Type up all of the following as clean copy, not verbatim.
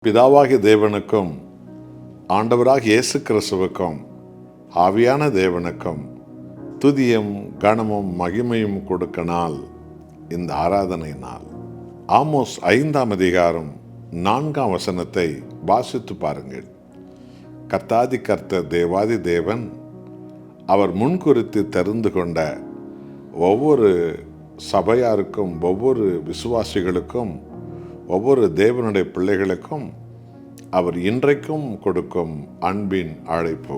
பிதாவாகிய தேவனுக்கும் ஆண்டவராகிய இயேசு கிறிஸ்துவுக்கும் ஆவியான தேவனுக்கும் துதியும் கனமும் மகிமையும் கொடுக்க நாள் இந்த ஆராதனை நாள். ஆமோஸ் 5ஆம் அதிகாரம் 4ஆம் வசனத்தை வாசித்து பாருங்கள். கர்த்தாதி கர்த்தர் தேவாதி தேவன் அவர் முன்குறித்து தெரிந்து கொண்ட ஒவ்வொரு சபையாருக்கும், ஒவ்வொரு விசுவாசிகளுக்கும், ஒவ்வொரு தேவனுடைய பிள்ளைகளுக்கும் அவர் இன்றைக்கும் கொடுக்கும் அன்பின் அழைப்பு.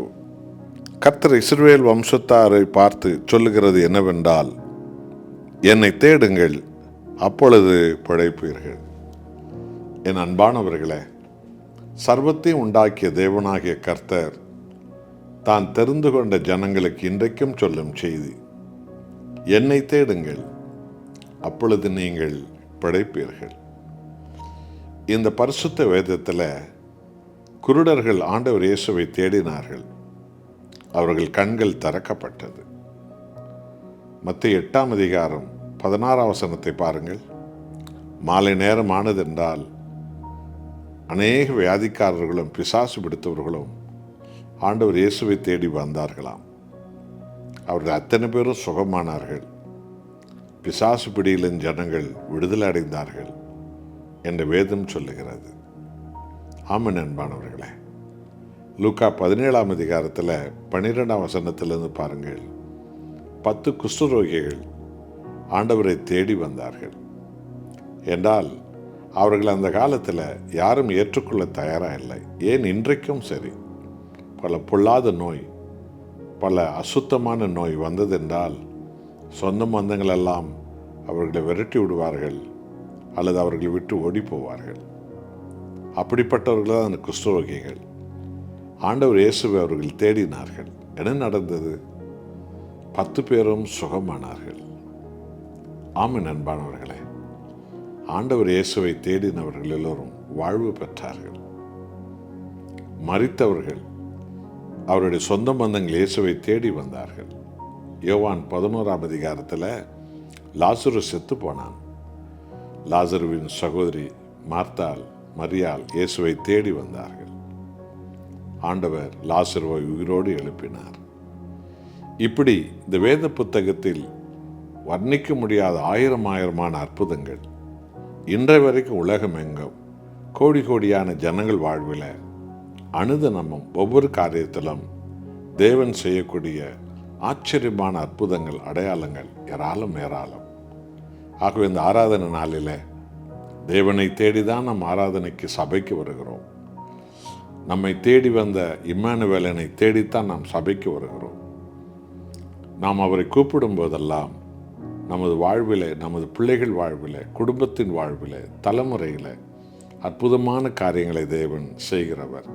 கர்த்தர் இஸ்ரவேல் வம்சத்தாரை பார்த்து சொல்லுகிறது என்னவென்றால், என்னை தேடுங்கள், அப்பொழுது பிழைப்பீர்கள். என் அன்பானவர்களே, சர்வத்தையும் உண்டாக்கிய தேவனாகிய கர்த்தர் தான் தெரிந்து கொண்ட ஜனங்களுக்கு இன்றைக்கும் சொல்லும் செய்தி, என்னை தேடுங்கள், அப்பொழுது நீங்கள் பிழைப்பீர்கள். இந்த பரிசுத்த வேதத்தில் குருடர்கள் ஆண்டவர் இயேசுவை தேடினார்கள், அவர்கள் கண்கள் திறக்கப்பட்டது. மத்தேயு 8ஆம் அதிகாரம் 16ஆம் வசனத்தை பாருங்கள். மாலை நேரம் ஆனதென்றால் அநேக வியாதிக்காரர்களும் பிசாசு பிடித்தவர்களும் ஆண்டவர் இயேசுவை தேடி வந்தார்களாம். அவர்கள் அத்தனை பேரும் சுகமானார்கள். பிசாசு பிடியிலின் ஜனங்கள் விடுதலை அடைந்தார்கள் என்று வேதம் சொல்லுகிறது. ஆமென் அன்பானவர்களே. லூக்கா 17ஆம் அதிகாரத்தில் 12ஆம் வசனத்திலிருந்து பாருங்கள். 10 குஷ்டரோகிகள் ஆண்டவரை தேடி வந்தார்கள் என்றால் அவர்கள் அந்த காலத்தில் யாரும் ஏற்றுக்கொள்ள தயாராக இல்லை. ஏன் இன்றைக்கும் சரி, பல பொல்லாத நோய், பல அசுத்தமான நோய் வந்ததென்றால் சொந்த பந்தங்களெல்லாம் அவர்களை விரட்டி விடுவார்கள் அல்லது அவர்களை விட்டு ஓடி போவார்கள். அப்படிப்பட்டவர்கள் தான் அந்த குஷ்டரோகிகள். ஆண்டவர் இயேசுவை அவர்கள் தேடினார்கள். என்ன நடந்தது? 10 பேரும் சுகமானார்கள். ஆமென் அன்பானவர்களே. ஆண்டவர் இயேசுவை தேடினவர்கள் எல்லோரும் வாழ்வு பெற்றார்கள். மரித்தவர்கள் அவருடைய சொந்த பந்தங்கள் இயேசுவை தேடி வந்தார்கள். யோவான் 11ஆம் அதிகாரத்தில் லாசரு செத்து போனான். லாசருவின் சகோதரி மார்த்தாள், மரியாள் இயேசுவை தேடி வந்தார்கள். ஆண்டவர் லாசருவை உயிரோடு எழுப்பினார். இப்படி இந்த வேத புத்தகத்தில் வர்ணிக்க முடியாத ஆயிரமான அற்புதங்கள் இன்றைய வரைக்கும் உலகம் எங்கும் கோடி கோடியான ஜனங்கள் வாழ்வில் அனுதினமும் ஒவ்வொரு காரியத்திலும் தேவன் செய்யக்கூடிய ஆச்சரியமான அற்புதங்கள், அடையாளங்கள் ஏராளம். ஆகவே இந்த ஆராதனை நாளில் தேவனை தேடிதான் நம் ஆராதனைக்கு சபைக்கு வருகிறோம். நம்மை தேடி வந்த இம்மானுவேலனை தேடித்தான் நாம் சபைக்கு வருகிறோம். நாம் அவரை கூப்பிடும் போதெல்லாம் நமது வாழ்வில், நமது பிள்ளைகள் வாழ்வில், குடும்பத்தின் வாழ்வில், தலைமுறையில் அற்புதமான காரியங்களை தேவன் செய்கிறவர்.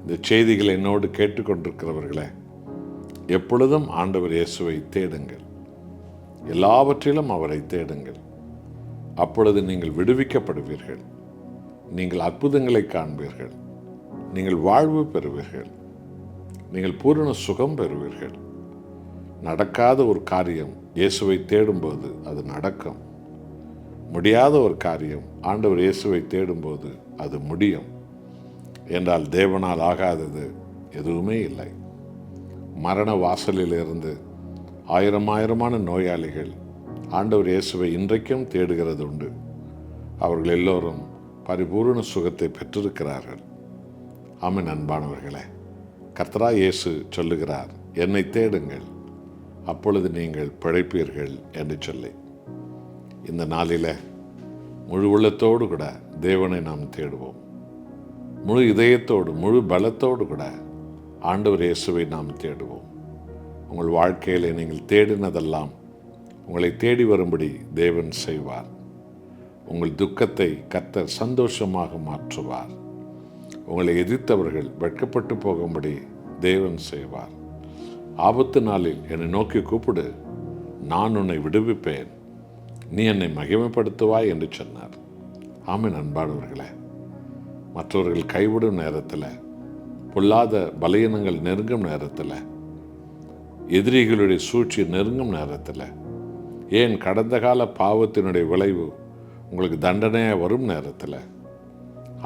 இந்த செய்திகளை என்னோடு கேட்டுக்கொண்டிருக்கிறவர்களே, எப்பொழுதும் ஆண்டவர் இயேசுவை தேடுங்கள், எல்லாவற்றிலும் அவரை தேடுங்கள். அப்பொழுது நீங்கள் விடுவிக்கப்படுவீர்கள், நீங்கள் அற்புதங்களை காண்பீர்கள், நீங்கள் வாழ்வு பெறுவீர்கள், நீங்கள் பூரண சுகம் பெறுவீர்கள். நடக்காத ஒரு காரியம் இயேசுவை தேடும்போது அது நடக்கும். முடியாத ஒரு காரியம் ஆண்டவர் இயேசுவை தேடும்போது அது முடியும். என்றால் தேவனால் ஆகாதது எதுவுமே இல்லை. மரண வாசலிலிருந்து ஆயிரமான நோயாளிகள் ஆண்டவர் இயேசுவை இன்றைக்கும் தேடுகிறது உண்டு. அவர்கள் எல்லோரும் பரிபூர்ண சுகத்தை பெற்றிருக்கிறார்கள். ஆமென் அன்பானவர்களே. கர்த்தராகிய இயேசு சொல்லுகிறார், என்னை தேடுங்கள், அப்பொழுது நீங்கள் பிழைப்பீர்கள் என்று சொல்லி. இந்த நாளில் முழு உள்ளத்தோடு கூட தேவனை நாம் தேடுவோம். முழு இதயத்தோடு, முழு பலத்தோடு கூட ஆண்டவர் இயேசுவை நாம் தேடுவோம். உங்கள் வாழ்க்கையில் நீங்கள் தேடினதெல்லாம் உங்களை தேடி வரும்படி தேவன் செய்வார். உங்கள் துக்கத்தை கர்த்தர் சந்தோஷமாக மாற்றுவார். உங்களை எதிர்த்தவர்கள் வெட்கப்பட்டு போகும்படி தேவன் செய்வார். ஆபத்து நாளில் என்னை நோக்கி கூப்பிடு, நான் உன்னை விடுவிப்பேன், நீ என்னை மகிமைப்படுத்துவாய் என்று சொன்னார். ஆமென் அன்பானவர்களே. மற்றவர்கள் கைவிடும் நேரத்தில், பொல்லாத பலவீனங்கள் நெருங்கும் நேரத்தில், எதிரிகளுடைய சூழ்ச்சி நெருங்கும் நேரத்தில், ஏன் கடந்த கால பாவத்தினுடைய விளைவு உங்களுக்கு தண்டனையாக வரும் நேரத்தில்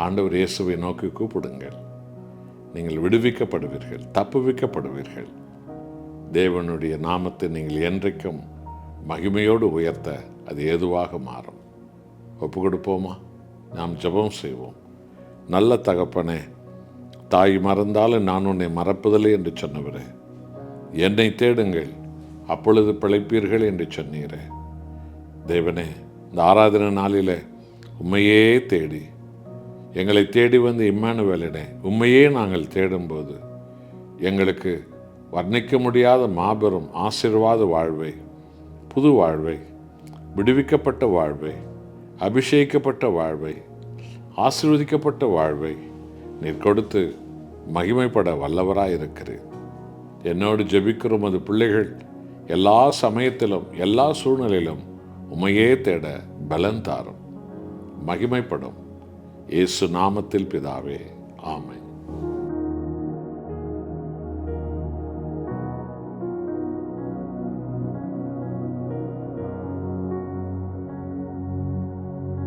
ஆண்டவர் இயேசுவை நோக்கி கூப்பிடுங்கள். நீங்கள் விடுவிக்கப்படுவீர்கள், தப்புவிக்கப்படுவீர்கள். தேவனுடைய நாமத்தை நீங்கள் என்றைக்கும் மகிமையோடு உயர்த்த அது ஏதுவாக மாறும். ஒப்பு கொடுப்போமா? நாம் ஜெபம் செய்வோம். நல்ல தகப்பனே, தாய் மறந்தாலும் நான் உன்னை மறப்பதில்லை என்று சொன்னவரே, என்னை தேடுங்கள் அப்பொழுது பிழைப்பீர்கள் என்று சொன்னீரே. தேவனே, இந்த ஆராதனை நாளில் உம்மையே தேடி, எங்களை தேடி வந்து இம்மானுவேலிடே உம்மையே நாங்கள் தேடும்போது எங்களுக்கு வர்ணிக்க முடியாத மாபெரும் ஆசீர்வாத வாழ்வை, புது வாழ்வை, விடுவிக்கப்பட்ட வாழ்வை, அபிஷேகிக்கப்பட்ட வாழ்வை, ஆசீர்வதிக்கப்பட்ட வாழ்வை நீர் கொடுத்து மகிமைப்பட வல்லவராய் இருக்கிறீர். என்னோடு ஜெபிக்கிறோம் அது பிள்ளைகள் எல்லா சமயத்திலும் எல்லா சூழ்நிலையிலும் உம்மையே தேட பலன் தாரும், மகிமைப்படும். இயேசு நாமத்தில் பிதாவே, ஆமென்.